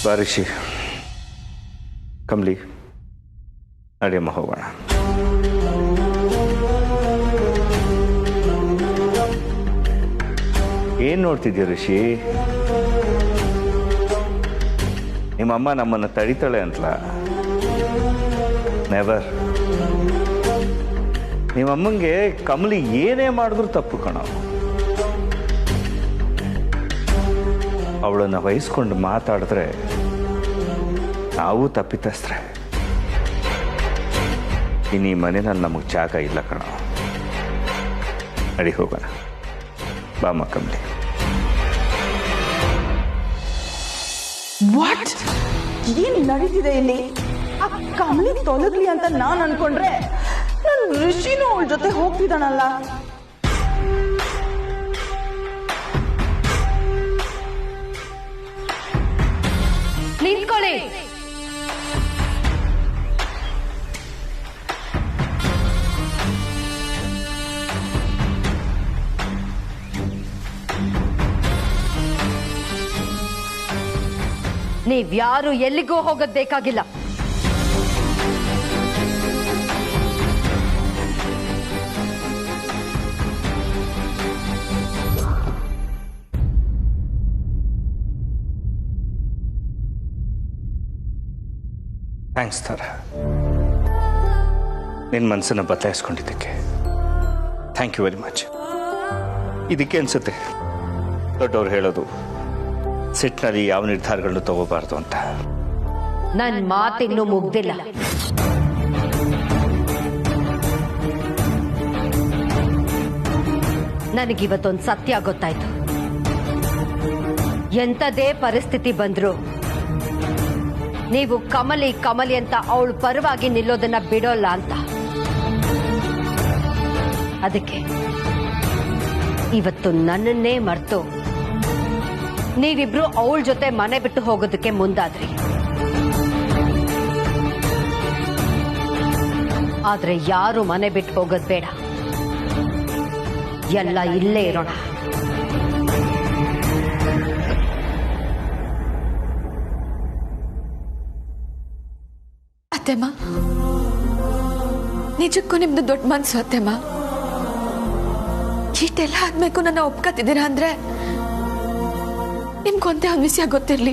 ಬಾರಿಶಿ ಕಮಲಿ ನಡೆಯಮ್ಮ ಹೋಗೋಣ. ಏನು ನೋಡ್ತಿದ್ದೀಯ ಋಷಿ? ನಿಮ್ಮಮ್ಮ ನಮ್ಮನ್ನು ತಡಿತಾಳೆ ಅಂತಲ? ನೆವರ್. ನಿಮ್ಮಮ್ಮಂಗೆ ಕಮಲಿ ಏನೇ ಮಾಡಿದ್ರು ತಪ್ಪು ಕಣ. ಅವಳನ್ನು ವಹಿಸ್ಕೊಂಡು ಮಾತಾಡಿದ್ರೆ ನಾವು ತಪ್ಪಿತಸ್ತ್ರೆ. ಇನ್ನು ಈ ಮನೆಯಲ್ಲಿ ನಮಗೆ ಜಾಗ ಇಲ್ಲ ಕಣ. ನಡಿ ಹೋಗೋಣ. ಬಾಮ ಕಮಲಿ. ವಾಟ್? ಏನ್ ನಡೀತಿದೆ ಇಲ್ಲಿ? ಆ ಕಮಲಿ ತೊಲಗ್ಲಿ ಅಂತ ನಾನ್ ಅನ್ಕೊಂಡ್ರೆ ನನ್ ಋಷಿನೂ ಅವಳ ಜೊತೆ ಹೋಗ್ತಿದ್ದಾನಲ್ಲ. ನಿಂತ್ಕೊಳ್ಳಿ. ನೀವ್ಯಾರು ಎಲ್ಲಿಗೂ ಹೋಗೋದ್ ಬೇಕಾಗಿಲ್ಲ. ಥ್ಯಾಂಕ್ಸ್ ತಾರ, ನಿನ್ನ ಮನಸ್ಸನ್ನು ಬದಲಾಯಿಸ್ಕೊಂಡಿದ್ದಕ್ಕೆ ಥ್ಯಾಂಕ್ ಯು ವೆರಿ ಮಚ್. ಇದಕ್ಕೆ ಅನ್ಸುತ್ತೆ ದೊಡ್ಡವ್ರು ಹೇಳೋದು ಸಿಟ್ನಲ್ಲಿ ಯಾವ ನಿರ್ಧಾರಗಳನ್ನು ತಗೋಬಾರ್ದು ಅಂತ. ನನ್ ಮಾತಿನ್ನೂ ಮುಗ್ದಿಲ್ಲ. ನನಗಿವತ್ತೊಂದು ಸತ್ಯ ಗೊತ್ತಾಯ್ತು. ಎಂಥದೇ ಪರಿಸ್ಥಿತಿ ಬಂದ್ರು ನೀವು ಕಮಲಿ ಕಮಲಿ ಅಂತ ಅವಳು ಪರವಾಗಿ ನಿಲ್ಲೋದನ್ನ ಬಿಡೋಲ್ಲ ಅಂತ. ಅದಕ್ಕೆ ಇವತ್ತು ನನ್ನನ್ನೇ ಮರೆತು ನೀವಿಬ್ರು ಅವಳ ಜೊತೆ ಮನೆ ಬಿಟ್ಟು ಹೋಗೋದಕ್ಕೆ ಮುಂದಾದ್ರಿ. ಆದ್ರೆ ಯಾರು ಮನೆ ಬಿಟ್ಟು ಹೋಗೋದ್ ಬೇಡ. ಎಲ್ಲ ಇಲ್ಲೇ ಇರೋಣ. ಅತ್ತೆಮ್ಮ, ನಿಜಕ್ಕೂ ನಿಮ್ದು ದೊಡ್ಡ ಮನ್ಸು ಅತ್ತೆಮ್ಮ. ಇಷ್ಟೆಲ್ಲ ಆದ್ಮೇಕು ನನ್ನ ಒಪ್ಕೊತಿದ್ದೀರಾ ಅಂದ್ರೆ ನಿಮ್ಗೊಂದೇ ಒಂದು ವಿಷಯ ಗೊತ್ತಿರ್ಲಿ.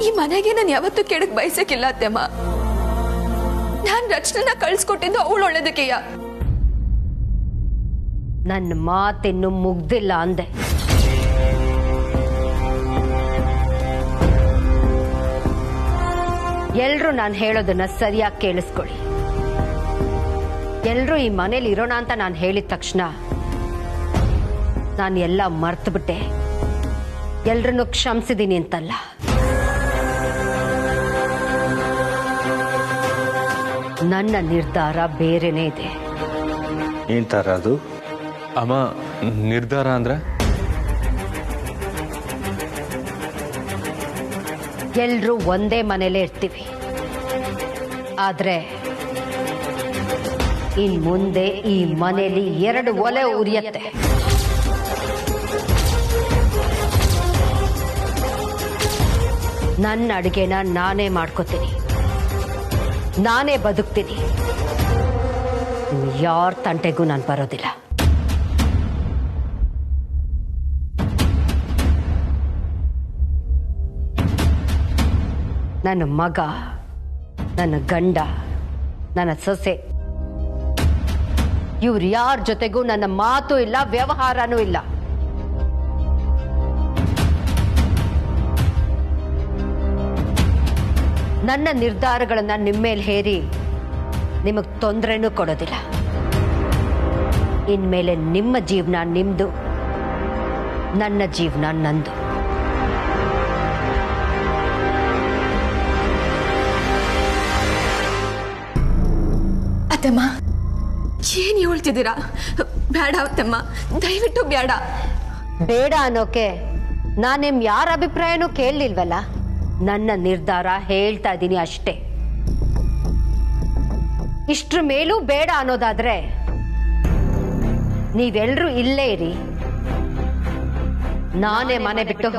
ಈ ಮನೆಗೆ ನಾನು ಯಾವತ್ತೂ ಕೆಡಕ್ ಬಯಸಕ್ಕಿಲ್ಲ ಅತ್ತೆಮ್ಮ. ನಾನ್ ರಚನೆನ ಕಳ್ಸಿಕೊಟ್ಟಿದ್ದು ಅವಳು ಒಳ್ಳೇದಕ್ಕೆಯ. ನನ್ನ ಮಾತಿನ್ನು ಮುಗ್ದಿಲ್ಲ ಅಂದೆ. ಎಲ್ರೂ ನಾನು ಹೇಳೋದನ್ನ ಸರಿಯಾಗಿ ಕೇಳಿಸ್ಕೊಳ್ಳಿ. ಎಲ್ರೂ ಈ ಮನೇಲಿ ಇರೋಣ ಅಂತ ನಾನು ಹೇಳಿದ ತಕ್ಷಣ ನಾನು ಎಲ್ಲ ಮರ್ತು ಬಿಟ್ಟೆ. ಎಲ್ರನ್ನೂ ಕ್ಷಮಿಸಿದ್ದೀನಿ ಅಂತಲ್ಲ. ನನ್ನ ನಿರ್ಧಾರ ಬೇರೆನೇ ಇದೆ. ಏನ್ ತರ ಅದು? ಅಮ್ಮ, ನಿರ್ಧಾರ ಅಂದ್ರೆ? ಎಲ್ರೂ ಒಂದೇ ಮನೇಲೇ ಇರ್ತೀವಿ. ಆದ್ರೆ ಇನ್ ಮುಂದೆ ಈ ಮನೇಲಿ 2 ಒಲೆ ಉರಿಯತ್ತೆ. ನನ್ನ ಅಡುಗೆನ ನಾನೇ ಮಾಡ್ಕೋತೀನಿ, ನಾನೇ ಬದುಕ್ತೀನಿ. ಯಾರ ತಂಟೆಗೂ ನಾನು ಬರೋದಿಲ್ಲ. ನನ್ನ ಮಗ, ನನ್ನ ಗಂಡ, ನನ್ನ ಸೊಸೆ, ಇವ್ರು ಯಾರ ಜೊತೆಗೂ ನನ್ನ ಮಾತು ಇಲ್ಲ, ವ್ಯವಹಾರನೂ ಇಲ್ಲ. ನನ್ನ ನಿರ್ಧಾರಗಳನ್ನ ನಿಮ್ಮೇಲೆ ಹೇರಿ ನಿಮಗೆ ತೊಂದರೆನೂ ಕೊಡೋದಿಲ್ಲ. ಇನ್ಮೇಲೆ ನಿಮ್ಮ ಜೀವನ ನಿಮ್ದು, ನನ್ನ ಜೀವನ ನಂದು. ಅತ್ತಮ್ಮ, ಏನ್ ಹೇಳ್ತಿದ್ದೀರಾ? ಬೇಡ ಅತ್ತಮ್ಮ, ದಯವಿಟ್ಟು ಬೇಡ. ಬೇಡ ಅನ್ನೋಕೆ ನಾನು ನಿಮ್ ಯಾರ ಅಭಿಪ್ರಾಯನೂ ಕೇಳಲಿಲ್ವಲ್ಲ. ನನ್ನ ನಿರ್ಧಾರ ಹೇಳ್ತಾ ಇದ್ದೀನಿ ಅಷ್ಟೇ. ಇಷ್ಟ್ರ ಮೇಲೂ ಬೇಡ ಅನ್ನೋದಾದ್ರೆ ನೀವೆಲ್ಲರೂ ಇಲ್ಲೇ ಇರಿ. ನಾನೇ ಮನೆ ಬಿಟ್ಟು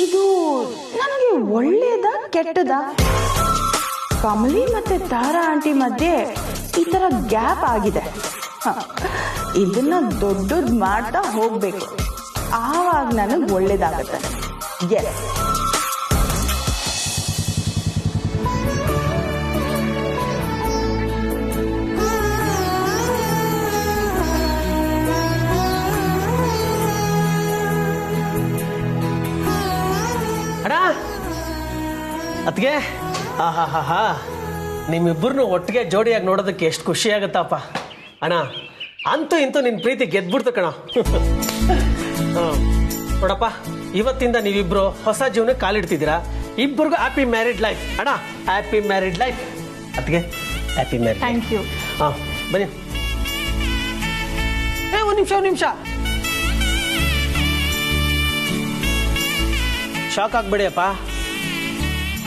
ಇದು ನನಗೆ ಒಳ್ಳೇದ ಕೆಟ್ಟದ? ಕಮಲಿ ಮತ್ತೆ ತಾರಾ ಆಂಟಿ ಮಧ್ಯೆ ಈ ತರ ಗ್ಯಾಪ್ ಆಗಿದೆ. ಇದನ್ನ ದೊಡ್ಡದ್ ಮಾಡ್ತಾ ಹೋಗ್ಬೇಕು, ಆವಾಗ ನನಗೆ ಒಳ್ಳೇದಾಗತ್ತೆ. ಎಸ್. ಅಣ್ಣ ಅದಕ್ಕೆ ಆಹಾ ನಿಮ್ಮಿಬ್ಬರನ್ನು ಒಟ್ಟಿಗೆ ಜೋಡಿಯಾಗಿ ನೋಡೋದಕ್ಕೆ ಎಷ್ಟು ಖುಷಿ ಆಗುತ್ತಪ್ಪ ಅಣ್ಣ. ಅಂತೂ ಇಂತೂ ನಿನ್ನ ಪ್ರೀತಿ ಗೆದ್ಬಿಡ್ತು ಕಣ. ನೋಡಪ್ಪ, ಇವತ್ತಿಂದ ನೀವಿಬ್ರು ಹೊಸ ಜೀವನಕ್ಕೆ ಕಾಲಿಡ್ತಿದ್ದೀರಾ. ಇಬ್ಬರಿಗೂ ಹ್ಯಾಪಿ ಮ್ಯಾರಿಡ್ ಲೈಫ್ ಅಣ್ಣ, ಹ್ಯಾಪಿ ಮ್ಯಾರಿಡ್ ಲೈಫ್. ಅದಕ್ಕೆ ಹ್ಯಾಪಿ ಮ್ಯಾರಿಡ್. Thank you. ಹಾಂ ಬನ್ನಿ. ಒಂದು ನಿಮಿಷ ಶಾಕ್ ಆಗ್ಬೇಡಿಯಪ್ಪ.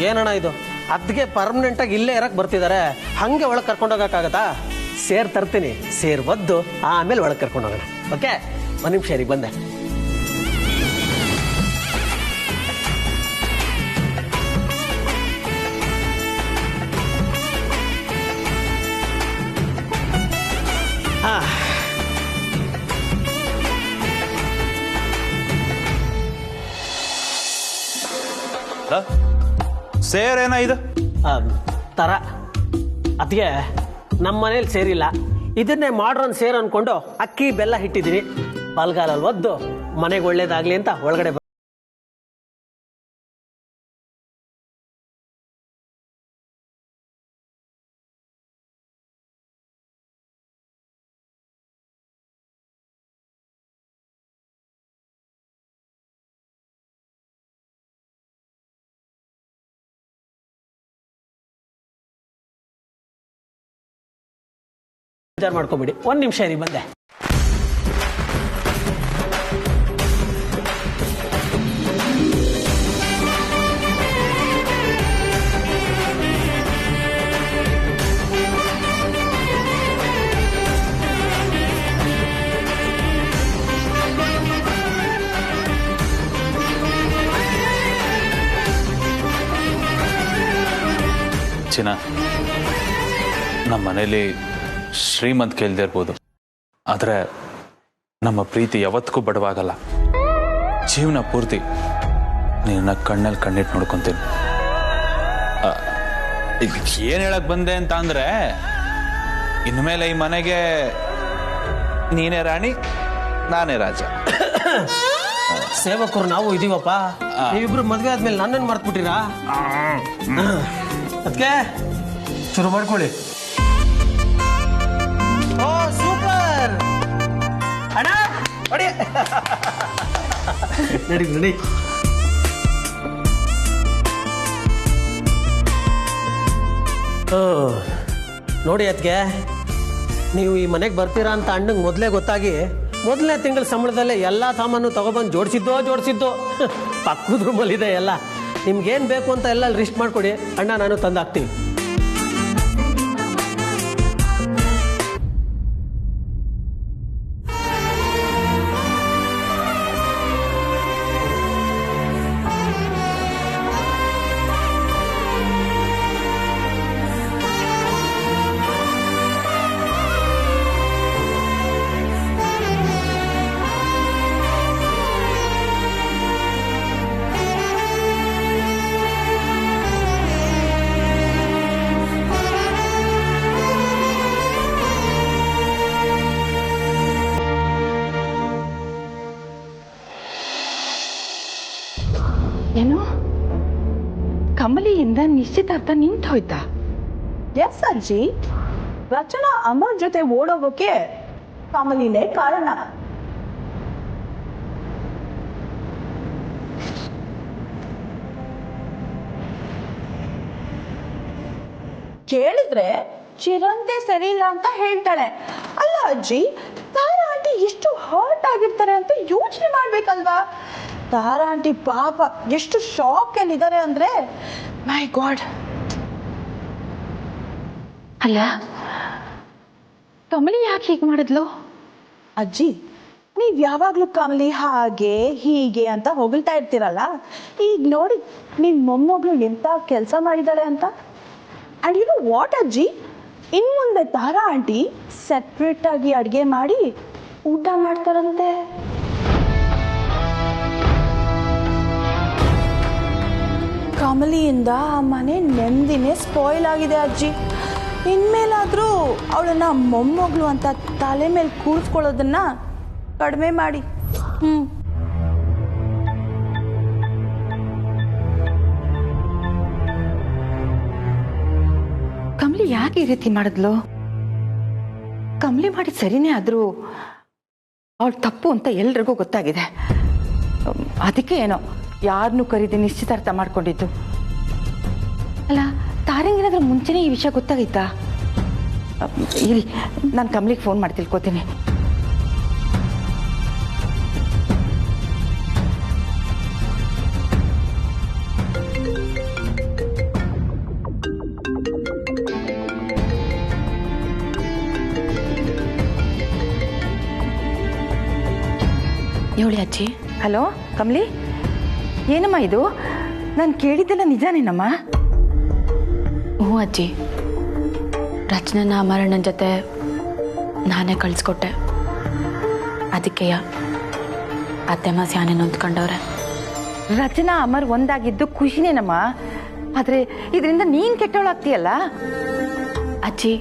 ಏನಣ್ಣ ಇದು, ಅದಕ್ಕೆ ಪರ್ಮನೆಂಟಾಗಿ ಇಲ್ಲೇ ಇರಕ್ಕೆ ಬರ್ತಿದ್ದಾರೆ, ಹಾಗೆ ಒಳಗೆ ಕರ್ಕೊಂಡೋಗಕ್ಕಾಗತ್ತಾ? ಸೇರ್ ತರ್ತೀನಿ, ಸೇರ್ ಒದ್ದು ಆಮೇಲೆ ಒಳಗೆ ಕರ್ಕೊಂಡೋಗೋಣ. ಓಕೆ, ಒಂದು ನಿಮಿಷ ಈಗ ಬಂದೆ. ಸೇರೇನ ಇದು? ತರ ಅದಕ್ಕೆ ನಮ್ಮ ಮನೇಲಿ ಸೇರಿಲ್ಲ, ಇದನ್ನೇ ಮಾಡ್ರನ್ ಸೇರ್ ಅನ್ಕೊಂಡು ಅಕ್ಕಿ ಬೆಲ್ಲ ಹಿಟ್ಟಿದ್ದೀನಿ. ಬಲ್ಗಾಲಲ್ಲಿ ಒದ್ದು ಮನೆಗೆ ಒಳ್ಳೇದಾಗ್ಲಿ ಅಂತ ಒಳಗಡೆ ವಿಚಾರ ಮಾಡ್ಕೊಬಿಡಿ. ಒಂದು ನಿಮಿಷ ಇರಿ, ಬಂದೆ. ಚಿನ್ನ, ನಮ್ಮ ಮನೇಲಿ ಶ್ರೀಮಂತ ಕೇಳ್ದೇ ಇರ್ಬೋದು, ಆದರೆ ನಮ್ಮ ಪ್ರೀತಿ ಯಾವತ್ತಿಗೂ ಬಡವಾಗಲ್ಲ. ಜೀವನ ಪೂರ್ತಿ ನಿನ್ನ ಕಣ್ಣಲ್ಲಿ ಕಣ್ಣಿಟ್ಟು ನೋಡ್ಕೊತೀನಿ. ಏನು ಹೇಳಕ್ ಬಂದೆ ಅಂತ ಅಂದ್ರೆ, ಇನ್ಮೇಲೆ ಈ ಮನೆಗೆ ನೀನೇ ರಾಣಿ, ನಾನೇ ರಾಜ. ಸೇವಕರು ನಾವು ಇದೀವಪ್ಪ. ನೀವಿಬ್ರು ಮದ್ವೆ ಆದ್ಮೇಲೆ ನನ್ನನ್ನು ಮರ್ತ್ಬಿಟ್ಟಿರಾ? ಅದಕ್ಕೆ ಶುರು ಮಾಡ್ಕೊಳ್ಳಿ. ಓ ಸೂಪರ್ ಅಣ್ಣ, ಹೊಡಿ. ನಡಿ ನಡಿ. ನೋಡಿ ಅದಕ್ಕೆ, ನೀವು ಈ ಮನೆಗೆ ಬರ್ತೀರಾ ಅಂತ ಅಣ್ಣಂಗೆ ಮೊದಲೇ ಗೊತ್ತಾಗಿ ಮೊದಲನೇ ತಿಂಗಳ ಸಂಬಳದಲ್ಲೇ ಎಲ್ಲ ಸಾಮಾನು ತಗೊಬಂದು ಜೋಡಿಸಿದ್ದು ಪಕ್ಕದ ರೂಮಲ್ಲಿದೆ ಎಲ್ಲ. ನಿಮ್ಗೇನು ಬೇಕು ಅಂತ ಎಲ್ಲ ಲಿಸ್ಟ್ ಮಾಡಿಕೊಡಿ, ಅಣ್ಣ ನಾನು ತಂದು ಹಾಕ್ತೀವಿ. ಏನು, ಕಮಲಿಯಿಂದ ನಿಶ್ಚಿತಾರ್ಥ ನಿಂತು ಹೋಯ್ತಾ? ಎಸ್ ಅಜ್ಜಿ, ರಚನಾ ಅಮರ್ ಜೊತೆ ಓಡೋಗೋಕೆ ಕಮಲಿನೇ ಕಾರಣ. ಕೇಳಿದ್ರೆ ಚಿರಂತೆ ಸರಿ ಇಲ್ಲ ಅಂತ ಹೇಳ್ತಾಳೆ. ಅಲ್ಲ ಅಜ್ಜಿ, ತಾರಾ ಆಂಟಿ ಎಷ್ಟು ಹರ್ಟ್ ಆಗಿರ್ತಾರೆ ಅಂತ ಯೋಚನೆ ಮಾಡ್ಬೇಕಲ್ವಾ? ತಾರಾ ಆಂಟಿ ಪಾಪ ಎಷ್ಟು ಶಾಕ್ ಅಲ್ಲಿದ್ದಾರೆ ಅಂದ್ರೆ, ಮೈ ಗಾಡ್. ಅಲ್ಲ, ಕಮಲಿ ಯಾಕೆ ಹೀಗೆ ಮಾಡಿದ್ಲು? ಅಜ್ಜಿ, ನೀವು ಯಾವಾಗಲೂ ಕಮಲಿ ಹಾಗೆ ಹೀಗೆ ಅಂತ ಹೊಗಳ್ತಾ ಇರ್ತೀರಲ್ಲ, ಈಗ ನೋಡಿ ನಿಮ್ಮ ಮೊಮ್ಮಗಳು ಎಂಥ ಕೆಲಸ ಮಾಡಿದ್ದಾಳೆ ಅಂತ. ಆ್ಯಂಡ್ ಯು ನೋ ವಾಟ್ ಅಜ್ಜಿ, ಇನ್ನು ಮುಂದೆ ತಾರಾ ಆಂಟಿ ಸೆಪ್ರೇಟಾಗಿ ಅಡುಗೆ ಮಾಡಿ ಊಟ ಮಾಡ್ತಾರಂತೆ. ಕಮಲಿಯಿಂದ ಆ ಮನೆ ನೆಮ್ಮದಿನೇ ಸ್ಪಾಯ್ಲ್ ಆಗಿದೆ ಅಜ್ಜಿ. ಇನ್ಮೇಲಾದರೂ ಅವಳನ್ನ ಮೊಮ್ಮಗಳು ಅಂತ ತಲೆ ಮೇಲೆ ಕೂರಿಸ್ಕೊಳ್ಳೋದನ್ನ ಕಡಿಮೆ ಮಾಡಿ. ಕಮಲಿ ಯಾಕೆ ಈ ರೀತಿ ಮಾಡಿದ್ಲು? ಕಮಲಿ ಮಾಡಿದ ಸರಿನೇ ಆದ್ರೂ ಅವಳು ತಪ್ಪು ಅಂತ ಎಲ್ರಿಗೂ ಗೊತ್ತಾಗಿದೆ. ಅದಕ್ಕೆ ಏನೋ ಯಾರನ್ನೂ ಕರೀದಿ ನಿಶ್ಚಿತಾರ್ಥ ಮಾಡ್ಕೊಂಡಿದ್ದು. ಅಲ್ಲ, ತಾರಂಗೇನಾದ್ರೂ ಮುಂಚೆನೇ ಈ ವಿಷಯ ಗೊತ್ತಾಗಿತ್ತಾ? ಇರಿ, ನಾನು ಕಮಲಿಗೆ ಫೋನ್ ಮಾಡಿ ತಿಳ್ಕೊತೀನಿ. ಹೇಳಿ ಅಜ್ಜಿ. ಹಲೋ ಕಮಲಿ, ಏನಮ್ಮ ಇದು? ನಾನು ಕೇಳಿದ್ದೆಲ್ಲ ನಿಜಾನೇನಮ್ಮ? ಹ್ಞೂ ಅಜ್ಜಿ, ರಚನನ ಅಮರಣ್ಣನ ಜೊತೆ ನಾನೇ ಕಳಿಸ್ಕೊಟ್ಟೆ. ಅದಕ್ಕೆಯ ಅತ್ತೆಮ್ಮ ಸ್ಯಾನೆ ನೊಂದ್ಕೊಂಡವ್ರೆ. ರಚನಾ ಅಮರ್ ಒಂದಾಗಿದ್ದು ಖುಷಿನೇನಮ್ಮ, ಆದ್ರೆ ಇದರಿಂದ ನೀನ್ ಕೆಟ್ಟವಳಾಗ್ತೀಯಲ್ಲ. ಅಜ್ಜಿ,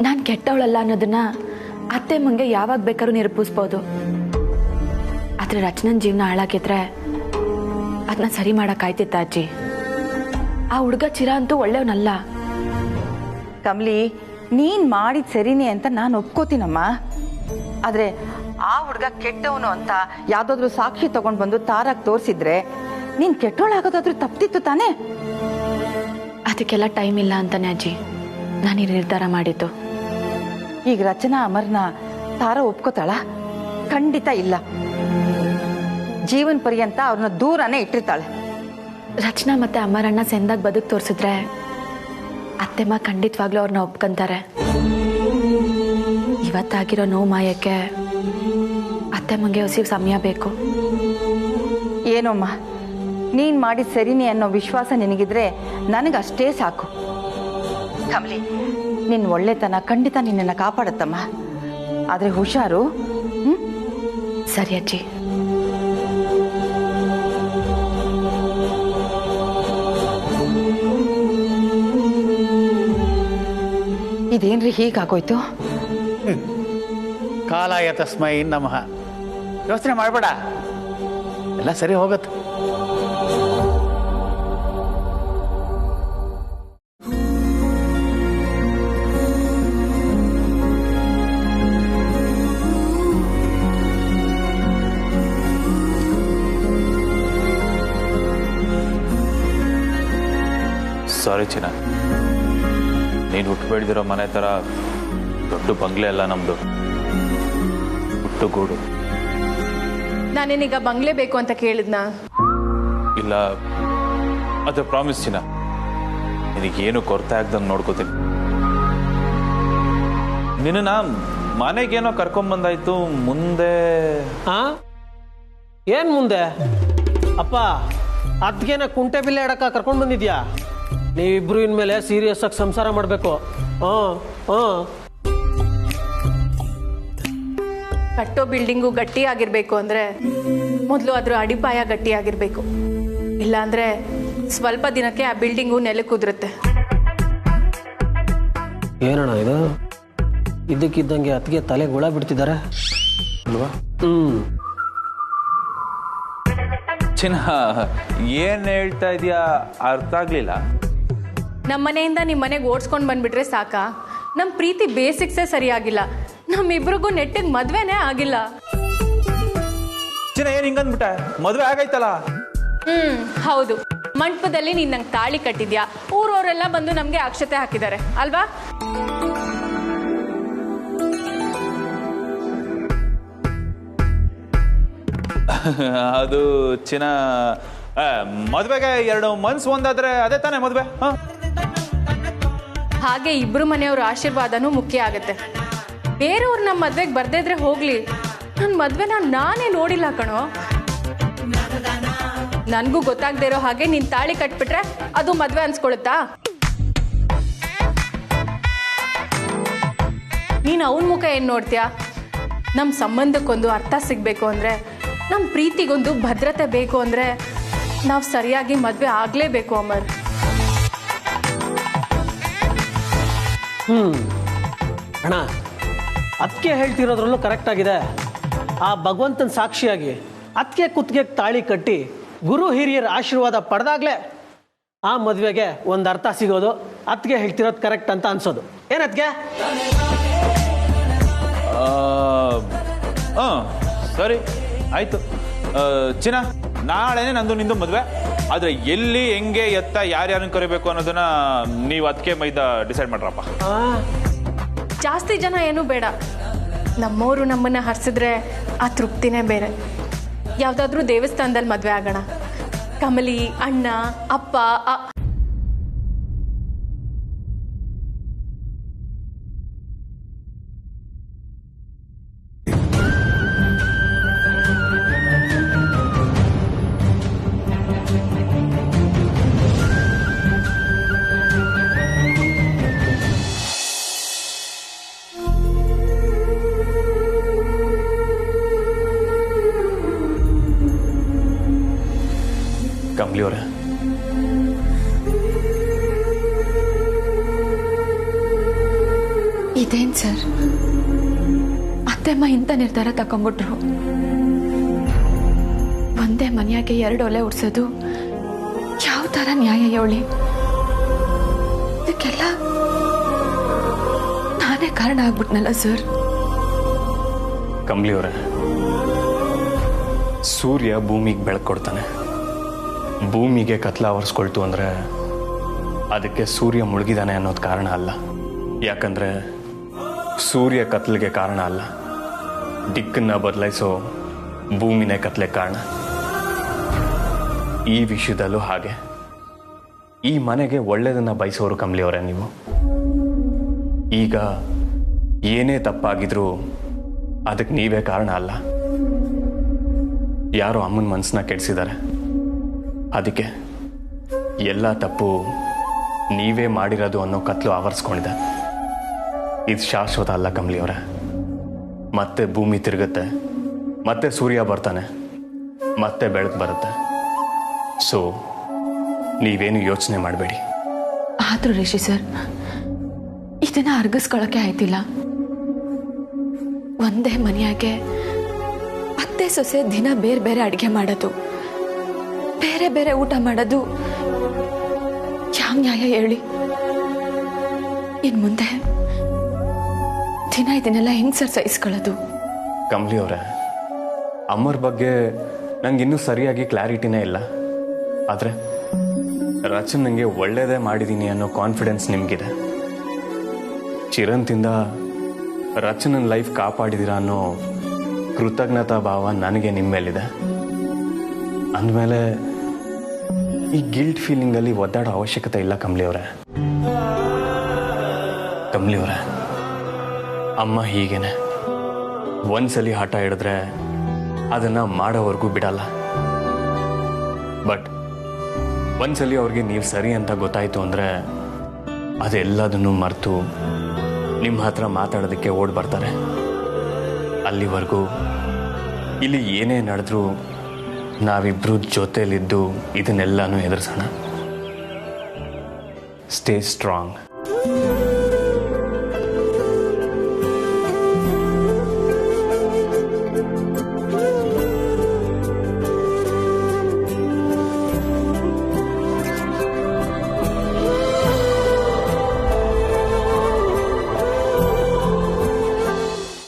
ನಾನು ಕೆಟ್ಟವಳಲ್ಲ ಅನ್ನೋದನ್ನ ಅತ್ತೆಮ್ಮಂಗೆ ಯಾವಾಗ ಬೇಕಾದ್ರೂ ನಿರೂಪಿಸ್ಬೋದು. ಆದ್ರೆ ರಚನನ್ ಜೀವನ ಹಾಳಾಕಿದ್ರೆ ಅದನ್ನ ಸರಿ ಮಾಡಕ್ಕಾಯ್ತಿತ್ತ ಅಜ್ಜಿ? ಆ ಹುಡುಗ ಚಿರ ಅಂತೂ ಒಳ್ಳೆಯವನಲ್ಲ. ಕಮಲಿ, ನೀನ್ ಮಾಡಿದ ಸರಿನೇ ಅಂತ ನಾನು ಒಪ್ಕೋತೀನಮ್ಮ. ಆದ್ರೆ ಆ ಹುಡುಗ ಕೆಟ್ಟವನು ಅಂತ ಯಾವ್ದಾದ್ರು ಸಾಕ್ಷಿ ತಗೊಂಡ್ ಬಂದು ತಾರಾಗ್ ತೋರಿಸಿದ್ರೆ ನೀನ್ ಕೆಟ್ಟವಳಾಗೋದಾದ್ರೂ ತಪ್ತಿತ್ತು ತಾನೇ? ಅದಕ್ಕೆಲ್ಲ ಟೈಮ್ ಇಲ್ಲ ಅಂತಾನೆ ಅಜ್ಜಿ ನಾನು ಈ ನಿರ್ಧಾರ ಮಾಡಿದ್ದು. ಈಗ ರಚನಾ ಅಮರ್ನ ತಾರಾ ಒಪ್ಕೋತಾಳ? ಖಂಡಿತ ಇಲ್ಲ. ಜೀವನ ಪರ್ಯಂತ ಅವ್ರನ್ನ ದೂರನೇ ಇಟ್ಟಿರ್ತಾಳೆ. ರಚನಾ ಮತ್ತೆ ಅಮರಣ್ಣ ಸೆಂದಾಗ ಬದುಕು ತೋರಿಸಿದ್ರೆ ಅತ್ತೆಮ್ಮ ಖಂಡಿತವಾಗ್ಲೂ ಅವ್ರನ್ನ ಒಪ್ಕೊಂತಾರೆ. ಇವತ್ತಾಗಿರೋ ನೋವು ಮಾಯಕ್ಕೆ ಅತ್ತೆಮ್ಮಂಗೆ ಹೊಸ ಸಮಯ ಬೇಕು. ಏನೋಮ್ಮ, ನೀನ್ ಮಾಡಿದ ಸರಿನೇ ಅನ್ನೋ ವಿಶ್ವಾಸ ನಿನಗಿದ್ರೆ ನನಗಷ್ಟೇ ಸಾಕು. ಕಮಲಿ, ನಿನ್ ಒಳ್ಳೆತನ ಖಂಡಿತ ನಿನ್ನನ್ನು ಕಾಪಾಡತ್ತಮ್ಮ. ಆದ್ರೆ ಹುಷಾರು. ಸರಿ ಅಜ್ಜಿ. ಇದೇನ್ರಿ ಹೀಗಾಗೋಯ್ತು? ಕಾಲಾಯ ತಸ್ಮೈ ನಮಃ. ಯೋಚನೆ ಮಾಡಬೇಡ, ಎಲ್ಲ ಸರಿ ಹೋಗುತ್ತೆ. ಸಾರಿ ಚಿನ್ನ, ನೀನು ಹುಟ್ಟು ಬೆಳೆದಿರೋ ಮನೆ ಥರ ದೊಡ್ಡ ಬಂಗ್ಲೆ ಅಲ್ಲ ನಮ್ಮದು, ಹುಟ್ಟು ಗೂಡು. ನಾನೇನೀಗ ಬಂಗ್ಲೆ ಬೇಕು ಅಂತ ಕೇಳಿದ್ನಾ? ಇಲ್ಲ, ಅದು ಪ್ರಾಮಿಸ್ ಚಿನ್ನ. ನಿನಗೇನು ಕೊರತೆ ಆಗ್ದಂಗೆ ನೋಡ್ಕೋತೀನಿ. ನಿನ್ನ ಮನೆಗೇನೋ ಕರ್ಕೊಂಬಂದಾಯ್ತು, ಮುಂದೆ ಏನ್ ಮುಂದೆ? ಅಪ್ಪ, ಅದ್ಗೇನ ಕುಂಟೆ ಬಿಲ್ಲೆ ಆಡಕ್ಕ ಕರ್ಕೊಂಡು ಬಂದಿದ್ಯಾ? ನೀವಿಬ್ರು ಇನ್ಮೇಲೆ ಸೀರಿಯಸ್ ಆಗಿ ಸಂಸಾರ ಮಾಡಬೇಕು. ಕಟ್ಟೋ ಬಿಲ್ಡಿಂಗು ಗಟ್ಟಿ ಆಗಿರ್ಬೇಕು ಅಂದ್ರೆ ಮೊದಲು ಅದ್ರ ಅಡಿಪಾಯ ಗಟ್ಟಿ ಆಗಿರ್ಬೇಕು. ಇಲ್ಲಾಂದ್ರೆ ಸ್ವಲ್ಪ ದಿನಕ್ಕೆ ಆ ಬಿಲ್ಡಿಂಗು ನೆಲಕ್ಕೆ ಕುದುರುತ್ತೆ. ಏನಣ್ಣ ಇದು? ಇದ್ದಕ್ಕಿದ್ದಂಗೆ ಅತ್ತಿಗೆ ತಲೆಗೆ ಹುಳ ಬಿಡ್ತಿದ್ದಾರೆ ಅಲ್ವಾ? ಚಿನ್ನ, ಏನ್ ಹೇಳ್ತಾ ಇದೀಯಾ ಅರ್ಥ ಆಗ್ಲಿಲ್ಲ. ನಮ್ಮ ಮನೆಯಿಂದ ನಿಮ್ಮ ಮನೆಗೆ ಓಡಿಸ್ಕೊಂಡು ಬಂದ್ಬಿಟ್ರೆ ಸಾಕಾ? ನಮ್ಮ ಪ್ರೀತಿ ಬೇಸಿಕ್ಸೇ ಸರಿಯಾಗಿಲ್ಲ. ನಮ್ಮಿಬ್ರಿಗೂ ನೆಟ್ಟಿಗೆ ಮದ್ವೆನೇ ಆಗಿಲ್ಲ. ಚಿನ್ನ, ಏನ್ ಹಿಂಗಂದ್ಬಿಟ್ಟೆ? ಮದ್ವೆ ಆಗೈತಲ್ಲ? ಹೌದು. ಮಂಟಪದಲ್ಲಿ ನೀನ್ ನಂಗೆ ತಾಳಿ ಕಟ್ಟಿದ್ಯಾ, ಊರವರೆಲ್ಲ ಬಂದು ನಮ್ಗೆ ಅಕ್ಷತೆ ಹಾಕಿದ್ದಾರೆ ಅಲ್ವಾ? ಅದು ಚಿನ್ನ, ಮದ್ವೆಗೆ 2 ಮನ್ಸು ಒಂದಾದ್ರೆ ಅದೇ ತಾನೇ ಮದ್ವೆ. ಹಾಗೆ ಇಬ್ರು ಮನೆಯವ್ರ ಆಶೀರ್ವಾದನೂ ಮುಖ್ಯ ಆಗತ್ತೆ. ಬೇರೆಯವ್ರು ನಮ್ಮ ಮದ್ವೆಗೆ ಬರ್ದೇ ಇದ್ರೆ ಹೋಗ್ಲಿ, ನನ್ನ ಮದ್ವೆನ ನಾನೇ ನೋಡಿಲ್ಲ ಕಣೋ. ನನಗೂ ಗೊತ್ತಾಗದೇ ಇರೋ ಹಾಗೆ ನೀನು ತಾಳಿ ಕಟ್ಬಿಟ್ರೆ ಅದು ಮದ್ವೆ ಅನ್ಸ್ಕೊಳುತ್ತಾ? ನೀನು ಅವನ ಮುಖ ಏನು ನೋಡ್ತೀಯಾ? ನಮ್ಮ ಸಂಬಂಧಕ್ಕೊಂದು ಅರ್ಥ ಸಿಗಬೇಕು ಅಂದರೆ, ನಮ್ಮ ಪ್ರೀತಿಗೊಂದು ಭದ್ರತೆ ಬೇಕು ಅಂದರೆ ನಾವು ಸರಿಯಾಗಿ ಮದುವೆ ಆಗಲೇಬೇಕು ಅಮರ್. ಅಣ್ಣ, ಅದಕ್ಕೆ ಹೇಳ್ತಿರೋದ್ರಲ್ಲೂ ಕರೆಕ್ಟ್ ಆಗಿದೆ. ಆ ಭಗವಂತನ ಸಾಕ್ಷಿಯಾಗಿ ಅದಕ್ಕೆ ಕುತ್ತಿಗೆ ತಾಳಿ ಕಟ್ಟಿ ಗುರು ಹಿರಿಯರ ಆಶೀರ್ವಾದ ಪಡೆದಾಗಲೇ ಆ ಮದುವೆಗೆ ಒಂದು ಅರ್ಥ ಸಿಗೋದು. ಅದಕ್ಕೆ ಹೇಳ್ತಿರೋದು ಕರೆಕ್ಟ್ ಅಂತ ಅನ್ಸೋದು. ಏನದ್ಗೆ? ಸರಿ ಆಯಿತು. ಚಿನ್ನ, ನಾಳೆನೇ ನಂದು ನಿಂದು ಮದುವೆ. ಆದರೆ ಎಲ್ಲಿ, ಹೆಂಗೆ, ಎತ್ತ, ಯಾರ್ಯಾರನ್ನು ಕರಿಬೇಕು ಅನ್ನೋದನ್ನ ನೀವು ಅದಕ್ಕೆ ಮೈದ ಡಿಸೈಡ್ ಮಾಡ್ರಪ್ಪ. ಜಾಸ್ತಿ ಜನ ಏನೂ ಬೇಡ. ನಮ್ಮವರು ನಮ್ಮನ್ನು ಹರಿಸಿದ್ರೆ ಆ ತೃಪ್ತಿನೇ ಬೇರೆ. ಯಾವುದಾದ್ರೂ ದೇವಸ್ಥಾನದಲ್ಲಿ ಮದುವೆ ಆಗೋಣ. ಕಮಲಿ, ಅಣ್ಣ, ಅಪ್ಪ. ಕಮಲಿ ಅವರೇ, ಇದೇನ್ ಸರ್, ಅತ್ತೆಮ್ಮ ಇಂಥ ನಿರ್ಧಾರ ತಗೊಂಡ್ಬಿಟ್ರು? ಒಂದೇ ಮನೆಯಾಗೆ 2 ಒಲೆ ಉಡ್ಸೋದು ಯಾವ ಥರ ನ್ಯಾಯ ಹೇಳಿ? ಇದಕ್ಕೆಲ್ಲ ನಾನೇ ಕಾರಣ ಆಗ್ಬಿಟ್ನಲ್ಲ ಸರ್. ಕಮಲಿ ಅವರೇ, ಸೂರ್ಯ ಭೂಮಿಗೆ ಬೆಳಕು ಕೊಡ್ತಾನೆ. ಭೂಮಿಗೆ ಕತ್ಲ ಆವರಿಸ್ಕೊಳ್ತು ಅಂದರೆ ಅದಕ್ಕೆ ಸೂರ್ಯ ಮುಳುಗಿದಾನೆ ಅನ್ನೋದು ಕಾರಣ ಅಲ್ಲ. ಯಾಕಂದರೆ ಸೂರ್ಯ ಕತ್ಲಿಗೆ ಕಾರಣ ಅಲ್ಲ, ದಿಕ್ಕನ್ನು ಬದಲಾಯಿಸೋ ಭೂಮಿನೇ ಕತ್ಲೆ ಕಾರಣ. ಈ ವಿಷಯದಲ್ಲೂ ಹಾಗೆ. ಈ ಮನೆಗೆ ಒಳ್ಳೆಯದನ್ನು ಬಯಸೋರು ಕಮಲಿ ಅವರೇ ನೀವು. ಈಗ ಏನೇ ತಪ್ಪಾಗಿದ್ರೂ ಅದಕ್ಕೆ ನೀವೇ ಕಾರಣ ಅಲ್ಲ. ಯಾರೋ ಅಮ್ಮನ ಮನಸ್ಸನ್ನ ಕೆಡಿಸಿದ್ದಾರೆ. ಅದಕ್ಕೆ ಎಲ್ಲ ತಪ್ಪು ನೀವೇ ಮಾಡಿರೋದು ಅನ್ನೋ ಕತ್ಲು ಆವರಿಸ್ಕೊಂಡಿದೆ. ಇದು ಶಾಶ್ವತ ಅಲ್ಲ ಕಮಲಿ ಅವರೇ. ಮತ್ತೆ ಭೂಮಿ ತಿರುಗುತ್ತೆ, ಮತ್ತೆ ಸೂರ್ಯ ಬರ್ತಾನೆ, ಮತ್ತೆ ಬೆಳಕು ಬರುತ್ತೆ. ಸೊ ನೀವೇನು ಯೋಚನೆ ಮಾಡಬೇಡಿ. ಆದರೂ ರಿಷಿ ಸರ್, ಇದನ್ನ ಅರ್ಗಿಸ್ಕೊಳ್ಳೋಕೆ ಆಯ್ತಿಲ್ಲ. ಒಂದೇ ಮನೆಯಾಗೆ ಅತ್ತೆ ಸೊಸೆ ದಿನ ಬೇರೆ ಬೇರೆ ಅಡುಗೆ ಮಾಡೋದು, ಬೇರೆ ಬೇರೆ ಊಟ ಮಾಡೋದು ಯಾವ ನ್ಯಾಯ ಹೇಳಿ? ಇನ್ನು ಮುಂದೆ ದಿನ ಇದನ್ನೆಲ್ಲ ಹೆಂಗ್ ಸರ್ ಸಹಿಸ್ಕೊಳ್ಳೋದು? ಕಮಲಿ ಅವರೇ, ಅಮ್ಮರ ಬಗ್ಗೆ ನಂಗಿನ್ನೂ ಸರಿಯಾಗಿ ಕ್ಲಾರಿಟಿನೇ ಇಲ್ಲ. ಆದರೆ ರಚನ್ ನನಗೆ ಒಳ್ಳೆಯದೇ ಮಾಡಿದ್ದೀನಿ ಅನ್ನೋ ಕಾನ್ಫಿಡೆನ್ಸ್ ನಿಮಗಿದೆ. ಚಿರಂತಿಂದ ರಚನನ ಲೈಫ್ ಕಾಪಾಡಿದ್ದೀರಾ ಅನ್ನೋ ಕೃತಜ್ಞತಾ ಭಾವ ನನಗೆ ನಿಮ್ಮ ಮೇಲಿದೆ. ಅಂದಮೇಲೆ ಈ ಗಿಲ್ಟ್ ಫೀಲಿಂಗಲ್ಲಿ ಒದ್ದಾಡೋ ಅವಶ್ಯಕತೆ ಇಲ್ಲ ಕಮಲಿ ಅವರೇ. ಕಮಲಿ ಅವರೇ, ಅಮ್ಮ ಹೀಗೇನೆ ಒಂದ್ಸಲಿ ಹಠ ಹಿಡಿದ್ರೆ ಅದನ್ನು ಮಾಡೋವರೆಗೂ ಬಿಡಲ್ಲ. ಬಟ್ ಒಂದ್ಸಲಿ ಅವ್ರಿಗೆ ನೀವು ಸರಿ ಅಂತ ಗೊತ್ತಾಯಿತು ಅಂದರೆ ಅದೆಲ್ಲದನ್ನು ಮರೆತು ನಿಮ್ಮ ಹತ್ರ ಮಾತಾಡೋದಕ್ಕೆ ಓಡಿ ಬರ್ತಾರೆ. ಅಲ್ಲಿವರೆಗೂ ಇಲ್ಲಿ ಏನೇ ನಡೆದ್ರೂ ನಾವಿಬ್ಬರು ಜೊತೆಯಲ್ಲಿದ್ದು ಇದನ್ನೆಲ್ಲನೂ ಎದುರಿಸೋಣ. Stay strong.